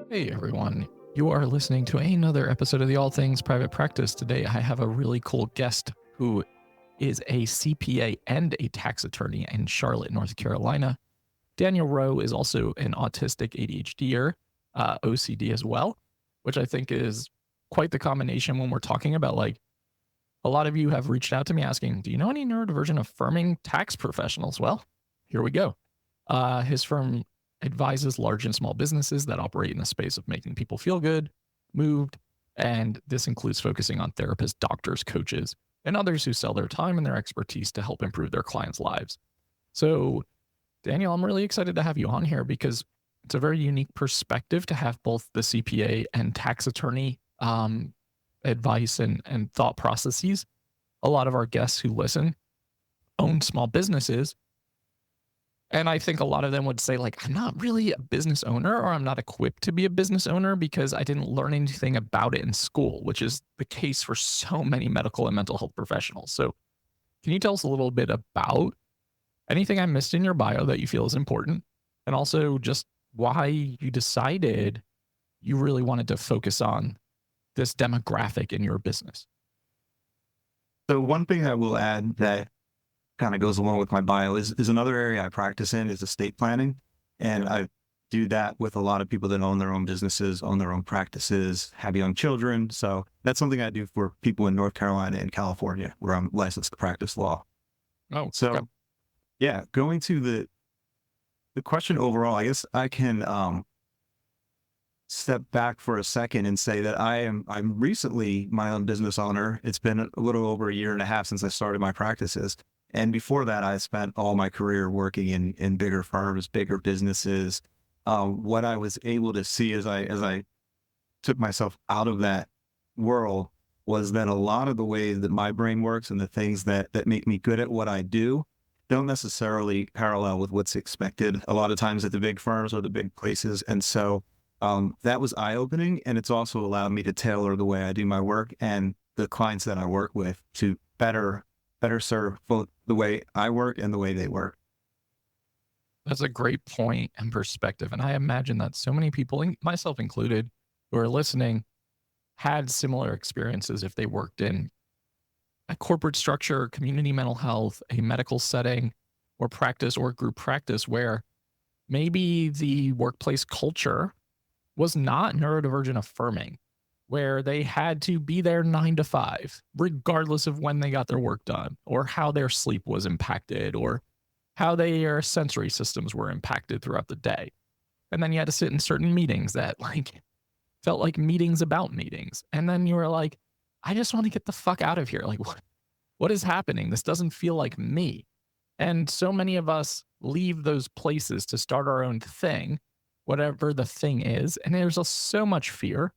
Hey everyone, you are listening to another episode of the All Things Private Practice. Today I have a really cool guest who is a CPA and a tax attorney in Charlotte, North Carolina. Daniel Rowe is also an autistic ADHDer, OCD as well, which I think is quite the combination when we're talking about, like, a lot of you have reached out to me asking, do you know any neurodivergent affirming tax professionals? Well, here we go. His firm advises large and small businesses that operate in the space of making people feel good, moved, and this includes focusing on therapists, doctors, coaches, and others who sell their time and their expertise to help improve their clients' lives. So, Daniel, I'm really excited to have you on here because it's a very unique perspective to have both the CPA and tax attorney advice and thought processes. A lot of our guests who listen own small businesses. And I think a lot of them would say, like, I'm not really a business owner, or I'm not equipped to be a business owner because I didn't learn anything about it in school, which is the case for so many medical and mental health professionals. So, can you tell us a little bit about anything I missed in your bio that you feel is important? And also just why you decided you really wanted to focus on this demographic in your business? So one thing I will add that kind of goes along with my bio is another area I practice in is estate planning. And I do that with a lot of people that own their own businesses, own their own practices, have young children. So that's something I do for people in North Carolina and California, where I'm licensed to practice law. Oh, okay. So yeah, going to the question overall, I guess I can step back for a second and say that I'm recently my own business owner. It's been a little over a year and a half since I started my practices. And before that, I spent all my career working in bigger firms, bigger businesses. What I was able to see as I took myself out of that world was that a lot of the ways that my brain works and the things that make me good at what I do don't necessarily parallel with what's expected a lot of times at the big firms or the big places. And so that was eye-opening, and it's also allowed me to tailor the way I do my work and the clients that I work with to better serve both the way I work and the way they work. That's a great point and perspective. And I imagine that so many people, myself included, who are listening, had similar experiences if they worked in a corporate structure, community mental health, a medical setting, or practice or group practice where maybe the workplace culture was not neurodivergent affirming, where they had to be there 9 to 5, regardless of when they got their work done, or how their sleep was impacted, or how their sensory systems were impacted throughout the day. And then you had to sit in certain meetings that, like, felt like meetings about meetings. And then you were like, I just want to get the fuck out of here. Like, what is happening? This doesn't feel like me. And so many of us leave those places to start our own thing, whatever the thing is. And there's so much fear,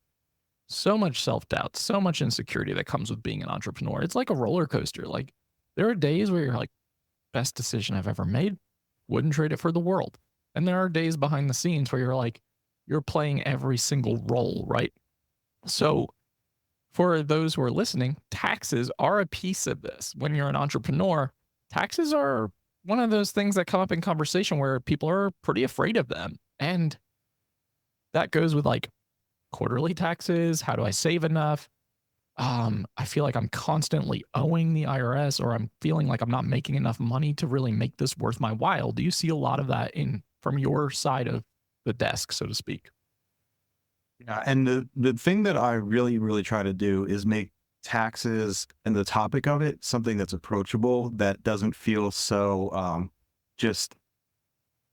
so much self-doubt, so much insecurity that comes with being an entrepreneur. It's like a roller coaster. Like, there are days where you're like, best decision I've ever made, wouldn't trade it for the world. And there are days behind the scenes where you're like, you're playing every single role, right? So for those who are listening, taxes are a piece of this. When you're an entrepreneur, taxes are one of those things that come up in conversation where people are pretty afraid of them. And that goes with, like, quarterly taxes. How do I save enough? I feel like I'm constantly owing the IRS, or I'm feeling like I'm not making enough money to really make this worth my while. Do you see a lot of that in from your side of the desk, so to speak? Yeah, and the thing that I really, really try to do is make taxes and the topic of it something that's approachable, that doesn't feel so just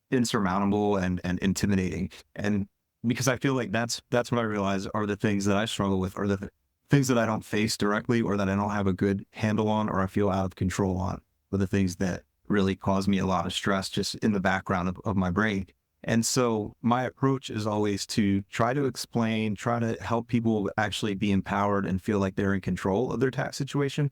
insurmountable and intimidating. And because I feel like that's what I realize are the things that I struggle with, or the things that I don't face directly, or that I don't have a good handle on, or I feel out of control on, are the things that really cause me a lot of stress just in the background of my brain. And so my approach is always to try to explain, try to help people actually be empowered and feel like they're in control of their tax situation,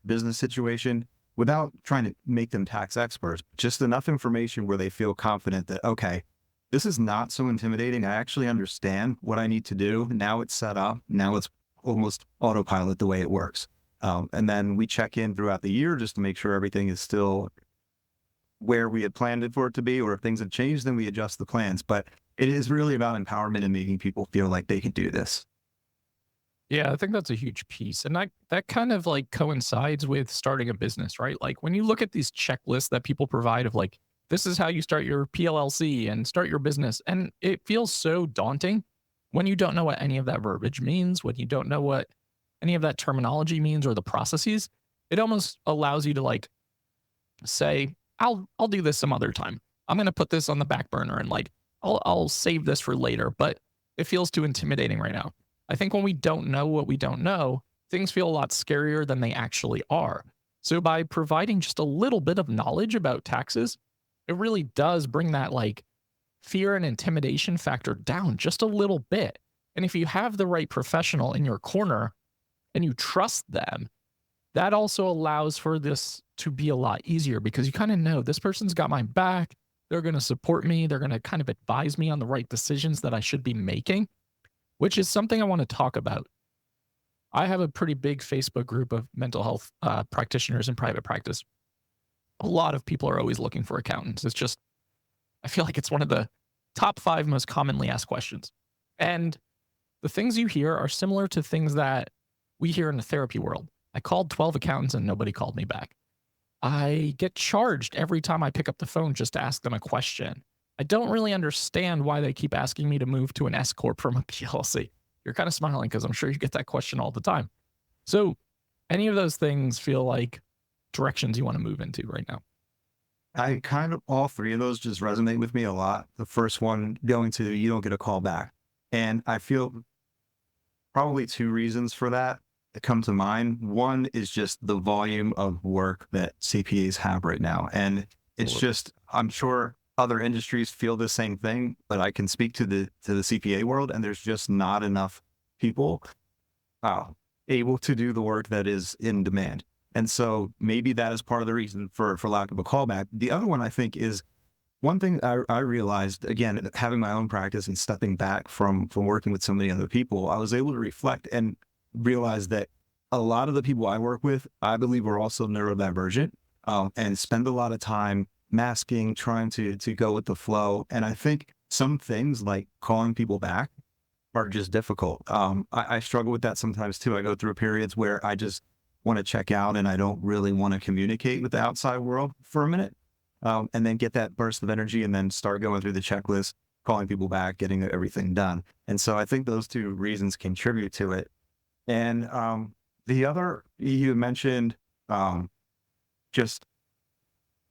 business situation, without trying to make them tax experts. Just enough information where they feel confident that, okay, this is not so intimidating. I actually understand what I need to do. Now it's set up. Now it's almost autopilot the way it works. And then we check in throughout the year just to make sure everything is still where we had planned it for it to be, or if things have changed, then we adjust the plans. But it is really about empowerment and making people feel like they can do this. Yeah, I think that's a huge piece. And that kind of like coincides with starting a business, right? Like when you look at these checklists that people provide of like, this is how you start your PLLC and start your business. And it feels so daunting when you don't know what any of that verbiage means, when you don't know what any of that terminology means or the processes. It almost allows you to like say, I'll do this some other time. I'm gonna put this on the back burner and like I'll save this for later, but it feels too intimidating right now. I think when we don't know what we don't know, things feel a lot scarier than they actually are. So by providing just a little bit of knowledge about taxes, it really does bring that like fear and intimidation factor down just a little bit. And if you have the right professional in your corner and you trust them, that also allows for this to be a lot easier because you kind of know this person's got my back. They're going to support me. They're going to kind of advise me on the right decisions that I should be making, which is something I want to talk about. I have a pretty big Facebook group of mental health practitioners in private practice. A lot of people are always looking for accountants. It's just, I feel like it's one of the top 5 most commonly asked questions. And the things you hear are similar to things that we hear in the therapy world. I called 12 accountants and nobody called me back. I get charged every time I pick up the phone just to ask them a question. I don't really understand why they keep asking me to move to an S Corp from a PLLC. You're kind of smiling because I'm sure you get that question all the time. So, any of those things feel like directions you want to move into right now? I kind of, all three of those just resonate with me a lot. The first one going to, you don't get a call back. And I feel probably 2 reasons for that come to mind. One is just the volume of work that CPAs have right now. And it's just, I'm sure other industries feel the same thing, but I can speak to the CPA world, and there's just not enough people uh, able to do the work that is in demand. And so maybe that is part of the reason for lack of a callback. The other one I think is one thing I realized, again, having my own practice and stepping back from working with so many other people, I was able to reflect and realize that a lot of the people I work with, I believe, are also neurodivergent and spend a lot of time masking, trying to go with the flow. And I think some things like calling people back are just difficult. I struggle with that sometimes too. I go through periods where I just want to check out and I don't really want to communicate with the outside world for a minute. And then get that burst of energy and then start going through the checklist, calling people back, getting everything done. And so I think those 2 reasons contribute to it. And the other, you mentioned just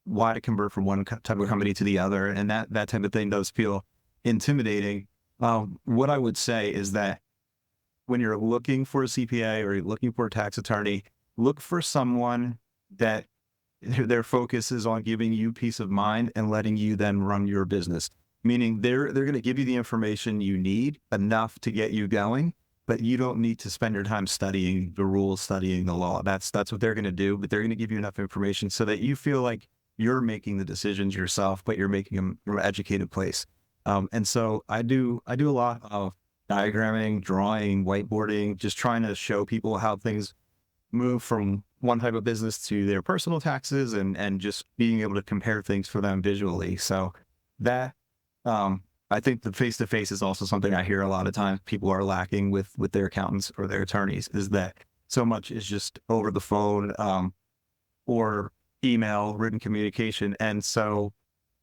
why to convert from one type of company to the other. And that type of thing does feel intimidating. What I would say is that when you're looking for a CPA or you're looking for a tax attorney, look for someone that their focus is on giving you peace of mind and letting you then run your business. Meaning they're going to give you the information you need enough to get you going, but you don't need to spend your time studying the rules, studying the law. That's what they're going to do, but they're going to give you enough information so that you feel like you're making the decisions yourself, but you're making them from an educated place. And so I do a lot of diagramming, drawing, whiteboarding, just trying to show people how things move from one type of business to their personal taxes and just being able to compare things for them visually. So that, I think the face-to-face is also something I hear a lot of times people are lacking with their accountants or their attorneys, is that so much is just over the phone, or email, written communication. And so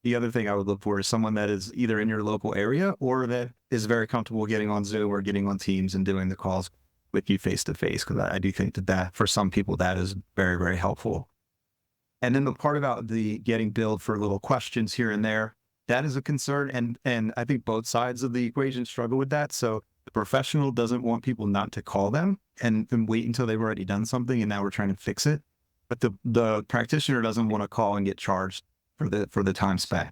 the other thing I would look for is someone that is either in your local area or that is very comfortable getting on Zoom or getting on Teams and doing the calls with you face to face. Because I do think that for some people, that is very, very helpful. And then the part about the getting billed for little questions here and there, that is a concern. And I think both sides of the equation struggle with that. So the professional doesn't want people not to call them and wait until they've already done something and now we're trying to fix it. But the practitioner doesn't want to call and get charged for the time spent.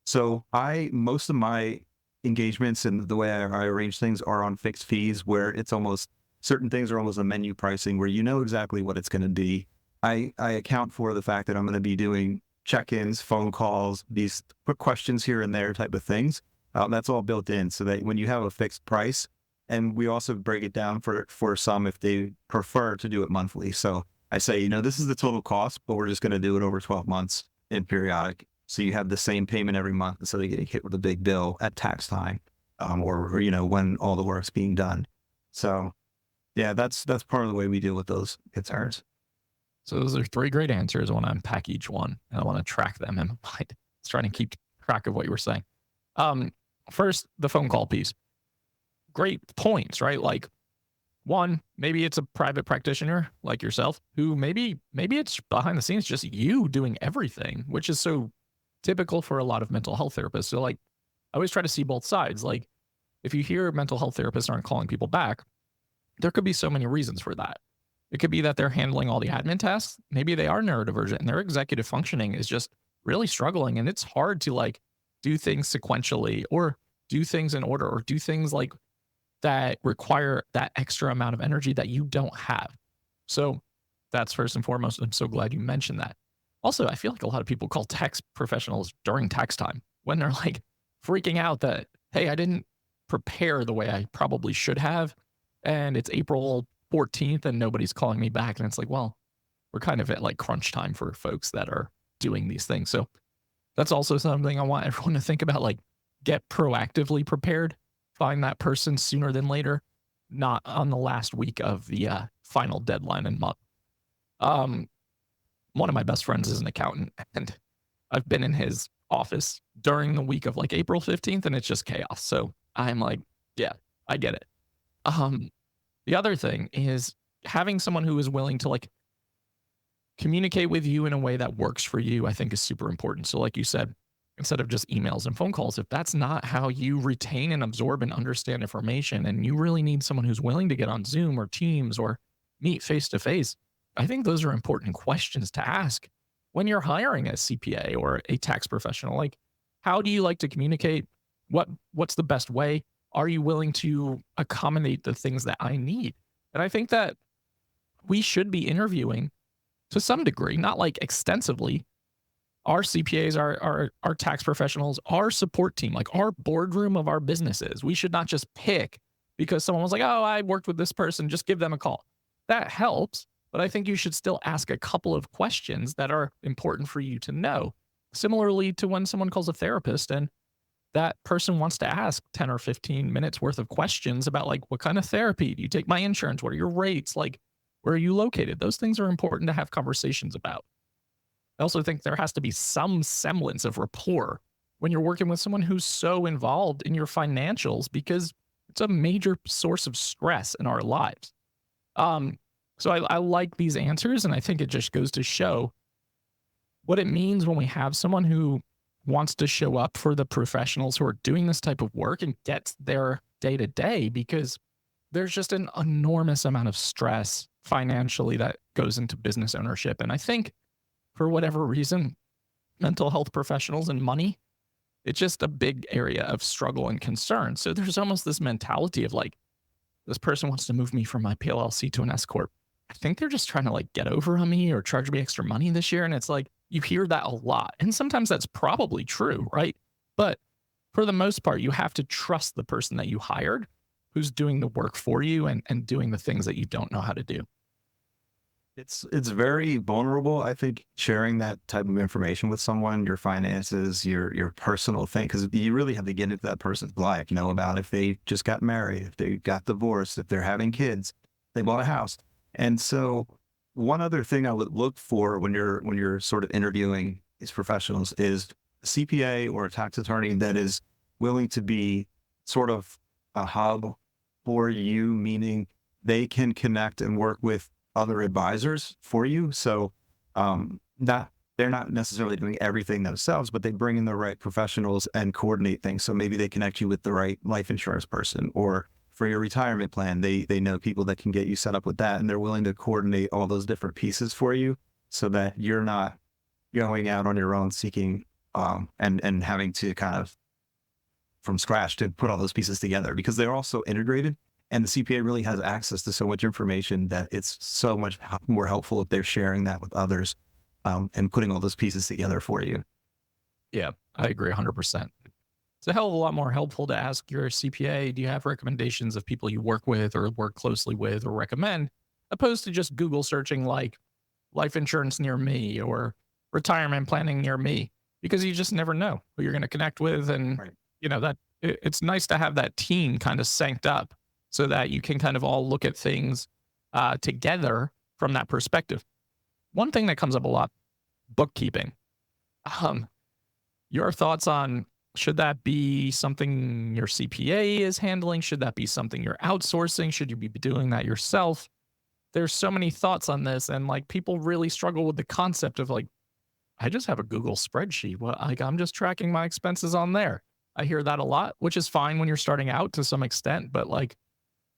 So most of my engagements and the way I arrange things are on fixed fees, where it's almost, certain things are almost a menu pricing where you know exactly what it's going to be. I account for the fact that I'm going to be doing check-ins, phone calls, these quick questions here and there type of things. That's all built in so that when you have a fixed price, and we also break it down for some if they prefer to do it monthly. So I say, this is the total cost, but we're just going to do it over 12 months in periodic So you have the same payment every month instead of getting hit with a big bill at tax time, or when all the work's being done. So yeah, that's part of the way we deal with those concerns. So those are three great answers. I want to unpack each one and I want to track them in my mind. It's trying to keep track of what you were saying. Um, First, the phone call piece. Great points, right? Like, one, maybe it's a private practitioner like yourself who maybe it's behind the scenes just you doing everything, which is so typical for a lot of mental health therapists. So like I always try to see both sides. Like if you hear mental health therapists aren't calling people back, there could be so many reasons for that. It could be that they're handling all the admin tasks. Maybe they are neurodivergent and their executive functioning is just really struggling. And it's hard to like do things sequentially or do things in order or do things like that require that extra amount of energy that you don't have. So that's first and foremost. I'm so glad you mentioned that. Also, I feel like a lot of people call tax professionals during tax time when they're like freaking out that, hey, I didn't prepare the way I probably should have. And it's April 14th and nobody's calling me back. And it's like, well, we're kind of at like crunch time for folks that are doing these things. So that's also something I want everyone to think about. Like, get proactively prepared. Find that person sooner than later, not on the last week of the final deadline and month. One of my best friends is an accountant, and I've been in his office during the week of like April 15th, and it's just chaos. So I'm like, yeah, I get it. The other thing is having someone who is willing to like communicate with you in a way that works for you, I think is super important. So like you said, instead of just emails and phone calls, if that's not how you retain and absorb and understand information, and you really need someone who's willing to get on Zoom or Teams or meet face to face, I think those are important questions to ask when you're hiring a CPA or a tax professional. Like, how do you like to communicate? What's the best way? Are you willing to accommodate the things that I need? And I think that we should be interviewing to some degree, not like extensively, our CPAs, our tax professionals, our support team, like our boardroom of our businesses. We should not just pick because someone was like, oh, I worked with this person, just give them a call. That helps, but I think you should still ask a couple of questions that are important for you to know. Similarly to when someone calls a therapist and that person wants to ask 10 or 15 minutes worth of questions about like, what kind of therapy do you take? My insurance? What are your rates? Like, where are you located? Those things are important to have conversations about. I also think there has to be some semblance of rapport when you're working with someone who's so involved in your financials because it's a major source of stress in our lives. So I like these answers, and I think it just goes to show what it means when we have someone who wants to show up for the professionals who are doing this type of work and gets their day to day, because there's just an enormous amount of stress financially that goes into business ownership. And I think for whatever reason, mental health professionals and money, it's just a big area of struggle and concern. So there's almost this mentality of like, this person wants to move me from my PLLC to an S Corp. I think they're just trying to like get over on me or charge me extra money this year. And it's like, you hear that a lot. And sometimes that's probably true, right? But for the most part, you have to trust the person that you hired who's doing the work for you and doing the things that you don't know how to do. It's very vulnerable, I think, sharing that type of information with someone, your finances, your personal thing, because you really have to get into that person's life, know about if they just got married, if they got divorced, if they're having kids, they bought a house. And so one other thing I would look for when you're sort of interviewing these professionals is a CPA or a tax attorney that is willing to be sort of a hub for you, meaning they can connect and work with other advisors for you. So that they're not necessarily doing everything themselves, but they bring in the right professionals and coordinate things. So maybe they connect you with the right life insurance person, or for your retirement plan, they know people that can get you set up with that. And they're willing to coordinate all those different pieces for you so that you're not going out on your own seeking and having to kind of from scratch to put all those pieces together, because they're also integrated. And the CPA really has access to so much information that it's so much more helpful if they're sharing that with others and putting all those pieces together for you. Yeah, I agree 100%. It's a hell of a lot more helpful to ask your CPA, do you have recommendations of people you work with or work closely with or recommend, opposed to just Google searching like life insurance near me or retirement planning near me. because you just never know who you're going to connect with. And, Right. it's nice to have that team kind of synced up so that you can kind of all look at things together from that perspective. One thing that comes up a lot, bookkeeping. Um, your thoughts on, should that be something your CPA is handling? Should that be something you're outsourcing? Should you be doing that yourself? There's so many thoughts on this, and like people really struggle with the concept of like, I just have a Google spreadsheet. Well, like I'm just tracking my expenses on there. I hear that a lot, which is fine when you're starting out to some extent, but like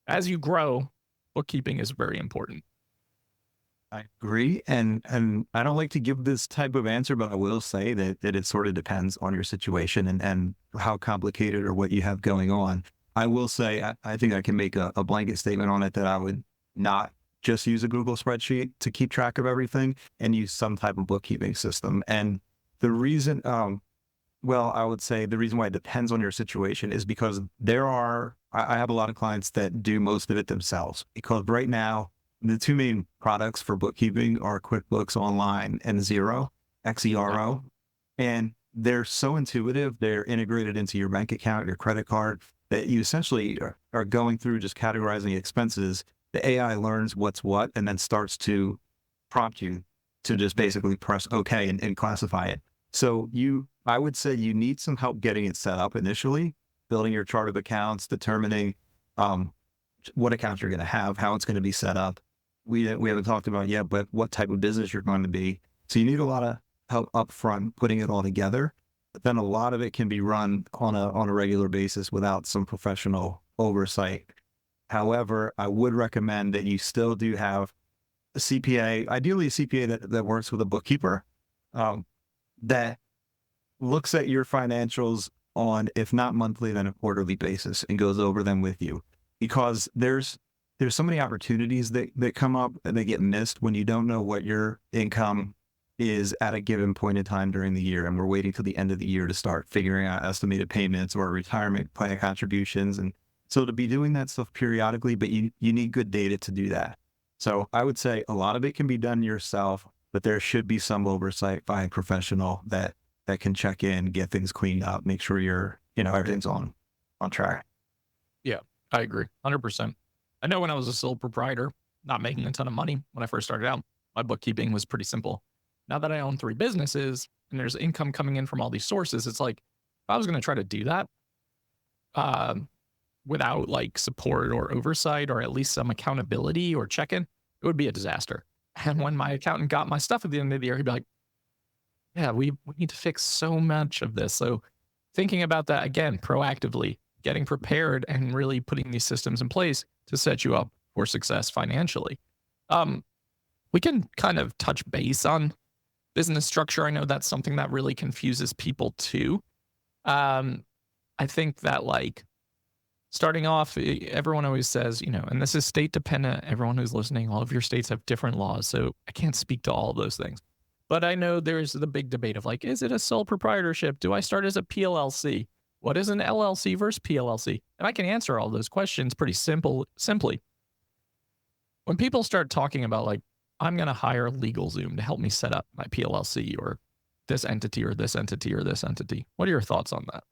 as you grow, bookkeeping is very important. I agree. And I don't like to give this type of answer, but I will say that it sort of depends on your situation and how complicated or what you have going on. I will say, I think I can make a blanket statement on it that I would not just use a Google spreadsheet to keep track of everything and use some type of bookkeeping system. And the reason, well, I would say the reason why it depends on your situation is because I have a lot of clients that do most of it themselves, because right now, the two main products for bookkeeping are QuickBooks Online and Xero, Xero. And they're so intuitive. They're integrated into your bank account, your credit card, that you essentially are going through just categorizing expenses. The AI learns what's what and then starts to prompt you to just basically press OK and classify it. So I would say you need some help getting it set up initially, building your chart of accounts, determining what accounts you're going to have, how it's going to be set up. We haven't talked about yet, but what type of business you're going to be. So you need a lot of help up front putting it all together. But then a lot of it can be run on a regular basis without some professional oversight. However, I would recommend that you still do have a CPA, ideally a CPA that works with a bookkeeper, that looks at your financials on, if not monthly, then a quarterly basis and goes over them with you. Because there's so many opportunities that come up and they get missed when you don't know what your income is at a given point in time during the year. And we're waiting till the end of the year to start figuring out estimated payments or retirement plan contributions. And so to be doing that stuff periodically, but you need good data to do that. So I would say a lot of it can be done yourself, but there should be some oversight by a professional that can check in, get things cleaned up, make sure everything's on track. Yeah, I agree. 100%. I know when I was a sole proprietor, not making a ton of money when I first started out, my bookkeeping was pretty simple. Now that I own 3 businesses and there's income coming in from all these sources, it's like, if I was going to try to do that without like support or oversight or at least some accountability or check-in, it would be a disaster. And when my accountant got my stuff at the end of the year, he'd be like, yeah, we need to fix so much of this. So thinking about that again, proactively, getting prepared and really putting these systems in place to set you up for success financially. We can kind of touch base on business structure. I know that's something that really confuses people too. I think that like starting off, everyone always says, and this is state dependent. Everyone who's listening, all of your states have different laws. So I can't speak to all of those things. But I know there's the big debate of like, is it a sole proprietorship? Do I start as a PLLC? What is an LLC versus PLLC? And I can answer all those questions pretty simply. When people start talking about like, I'm going to hire LegalZoom to help me set up my PLLC or this entity or this entity or this entity. What are your thoughts on that?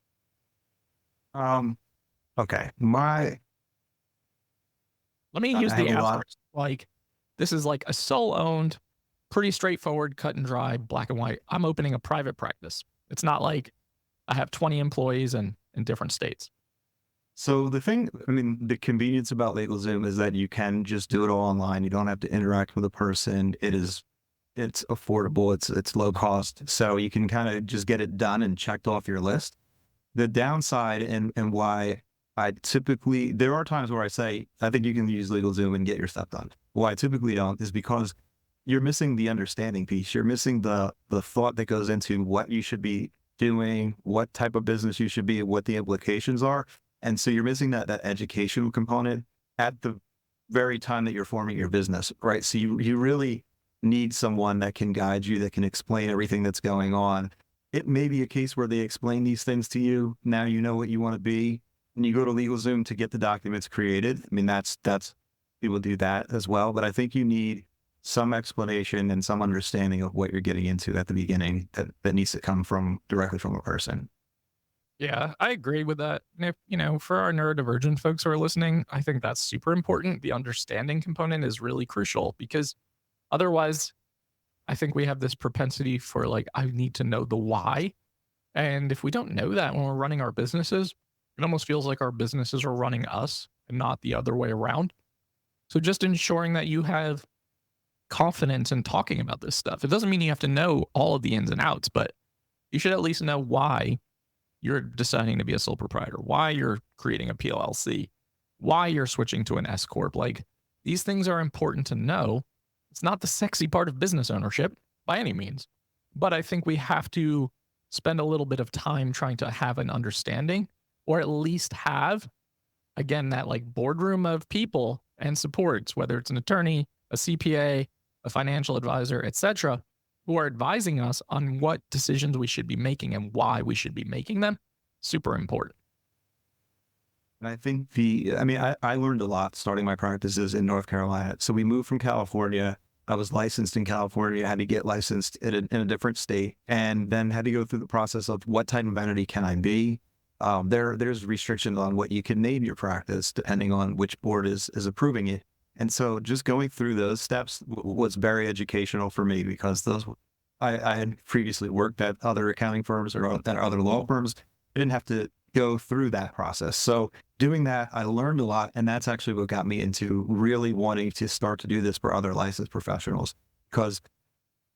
Okay. Let me use the out first. Like, this is like a sole owned, pretty straightforward, cut and dry, black and white. I'm opening a private practice. It's not like I have 20 employees in different states. So the convenience about LegalZoom is that you can just do it all online. You don't have to interact with a person. It's affordable. It's low cost. So you can kind of just get it done and checked off your list. The downside and why there are times where I say, I think you can use LegalZoom and get your stuff done. Why I typically don't is because you're missing the understanding piece. You're missing the thought that goes into what you should be doing, what type of business you should be, what the implications are. And so you're missing that educational component at the very time that you're forming your business, right? So you really need someone that can guide you, that can explain everything that's going on. It may be a case where they explain these things to you. Now you know what you want to be. And you go to LegalZoom to get the documents created. I mean, that's people do that as well. But I think you need some explanation and some understanding of what you're getting into at the beginning that needs to come from directly from a person. Yeah, I agree with that. And if, for our neurodivergent folks who are listening, I think that's super important. The understanding component is really crucial because otherwise, I think we have this propensity for like, I need to know the why. And if we don't know that when we're running our businesses, it almost feels like our businesses are running us and not the other way around. So just ensuring that you have confidence in talking about this stuff. It doesn't mean you have to know all of the ins and outs, but you should at least know why you're deciding to be a sole proprietor, why you're creating a PLLC, why you're switching to an S Corp. Like these things are important to know. It's not the sexy part of business ownership by any means, but I think we have to spend a little bit of time trying to have an understanding or at least have, again, that like boardroom of people and supports, whether it's an attorney, a CPA, a financial advisor, etc., who are advising us on what decisions we should be making and why we should be making them. Super important. And I think I learned a lot starting my practices in North Carolina. So we moved from California. I was licensed in California, had to get licensed in a different state, and then had to go through the process of what type of entity can I be? There's restrictions on what you can name your practice depending on which board is approving it. And so just going through those steps was very educational for me because I had previously worked at other accounting firms or at other law firms. I didn't have to go through that process. So doing that, I learned a lot. And that's actually what got me into really wanting to start to do this for other licensed professionals because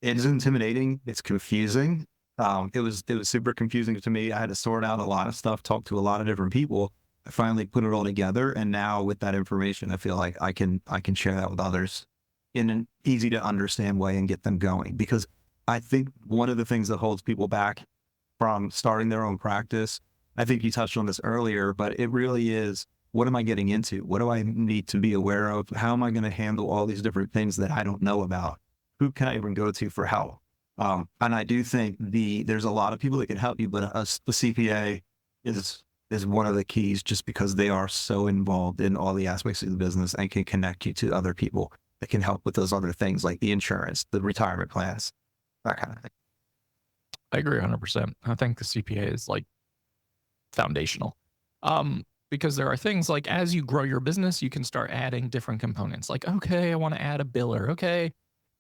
it is intimidating. It's confusing. It was super confusing to me. I had to sort out a lot of stuff, talk to a lot of different people. I finally put it all together. And now with that information, I feel like I can share that with others in an easy to understand way and get them going. Because I think one of the things that holds people back from starting their own practice, I think you touched on this earlier, but it really is, what am I getting into? What do I need to be aware of? How am I going to handle all these different things that I don't know about? Who can I even go to for help? And I do think there's a lot of people that can help you, but the CPA is one of the keys just because they are so involved in all the aspects of the business and can connect you to other people that can help with those other things like the insurance, the retirement plans, that kind of thing. I agree 100%. I think the CPA is like foundational. Because there are things like as you grow your business, you can start adding different components. Like, okay, I want to add a biller. Okay,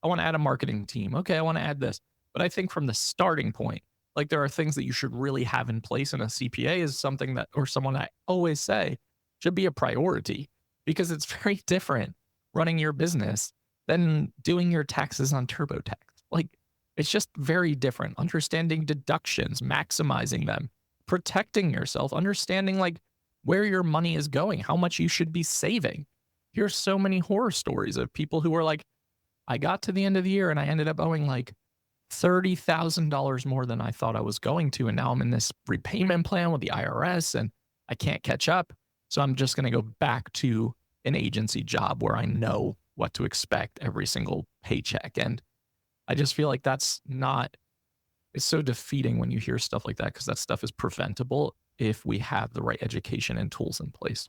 I want to add a marketing team. Okay, I want to add this. But I think from the starting point, like there are things that you should really have in place, and a CPA is something that, or someone I always say should be a priority because it's very different running your business than doing your taxes on TurboTax. Like it's just very different. Understanding deductions, maximizing them, protecting yourself, understanding like where your money is going, how much you should be saving. Here's so many horror stories of people who are like, I got to the end of the year and I ended up owing like $30,000 more than I thought I was going to. And now I'm in this repayment plan with the IRS and I can't catch up. So I'm just going to go back to an agency job where I know what to expect every single paycheck. And I just feel like it's so defeating when you hear stuff like that because that stuff is preventable if we have the right education and tools in place.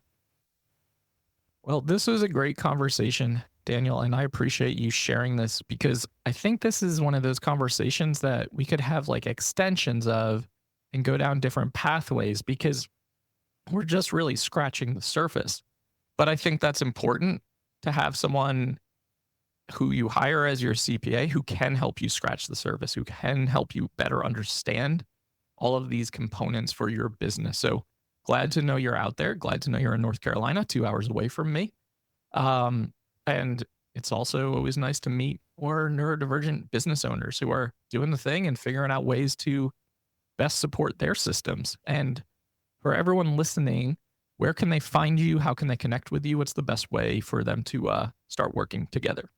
Well, this was a great conversation, Daniel, and I appreciate you sharing this because I think this is one of those conversations that we could have like extensions of and go down different pathways because we're just really scratching the surface. But I think that's important to have someone who you hire as your CPA who can help you scratch the surface, who can help you better understand all of these components for your business. So glad to know you're out there. Glad to know you're in North Carolina, 2 hours away from me. And it's also always nice to meet more neurodivergent business owners who are doing the thing and figuring out ways to best support their systems. And for everyone listening, where can they find you? How can they connect with you? What's the best way for them to start working together?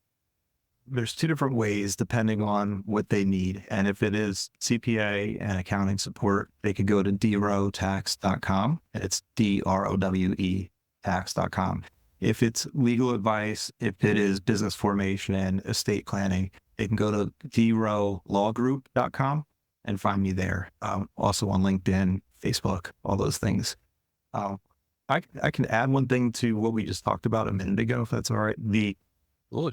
There's two different ways depending on what they need. And if it is CPA and accounting support, they could go to drowetax.com. It's DROWE tax.com. If it's legal advice, if it is business formation and estate planning, they can go to drowlawgroup.com and find me there. Also on LinkedIn, Facebook, all those things. I can add one thing to what we just talked about a minute ago, if that's all right. Cool.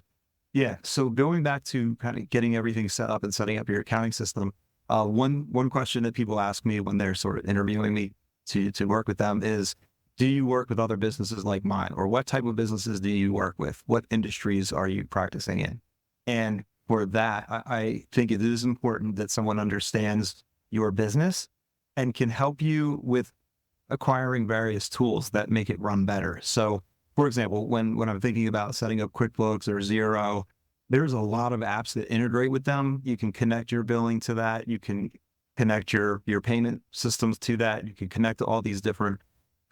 Yeah. So going back to kind of getting everything set up and setting up your accounting system, one question that people ask me when they're sort of interviewing me to work with them is, do you work with other businesses like mine, or what type of businesses do you work with? What industries are you practicing in? And for that, I think it is important that someone understands your business and can help you with acquiring various tools that make it run better. So, for example, when I'm thinking about setting up QuickBooks or Xero, there's a lot of apps that integrate with them. You can connect your billing to that. You can connect your payment systems to that. You can connect to all these different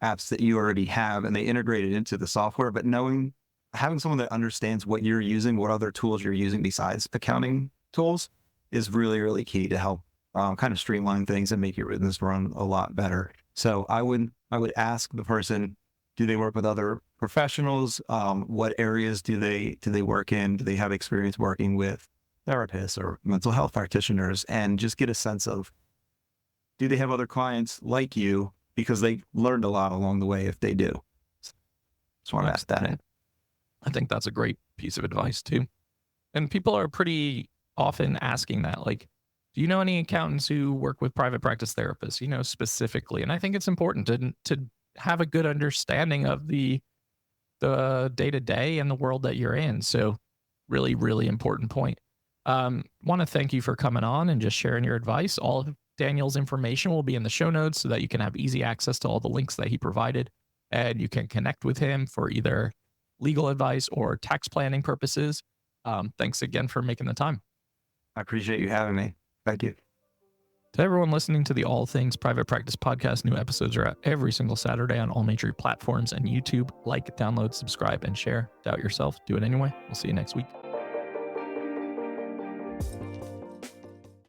apps that you already have, and they integrate it into the software. But having someone that understands what you're using, what other tools you're using besides accounting tools, is really, really key to help kind of streamline things and make your business run a lot better. So I would ask the person, do they work with other professionals? What areas do they work in? Do they have experience working with therapists or mental health practitioners? And just get a sense of, do they have other clients like you? Because they learned a lot along the way if they do. Just want to ask that. I think that's a great piece of advice too. And people are pretty often asking that, like, do you know any accountants who work with private practice therapists, specifically? And I think it's important to have a good understanding of the day to day and the world that you're in. So really, really important point. Want to thank you for coming on and just sharing your advice. All of Daniel's information will be in the show notes so that you can have easy access to all the links that he provided, and you can connect with him for either legal advice or tax planning purposes. Thanks again for making the time. I appreciate you having me. Thank you. To everyone listening to the All Things Private Practice podcast, new episodes are out every single Saturday on all major platforms and YouTube. Like, download, subscribe, and share. Doubt yourself. Do it anyway. We'll see you next week.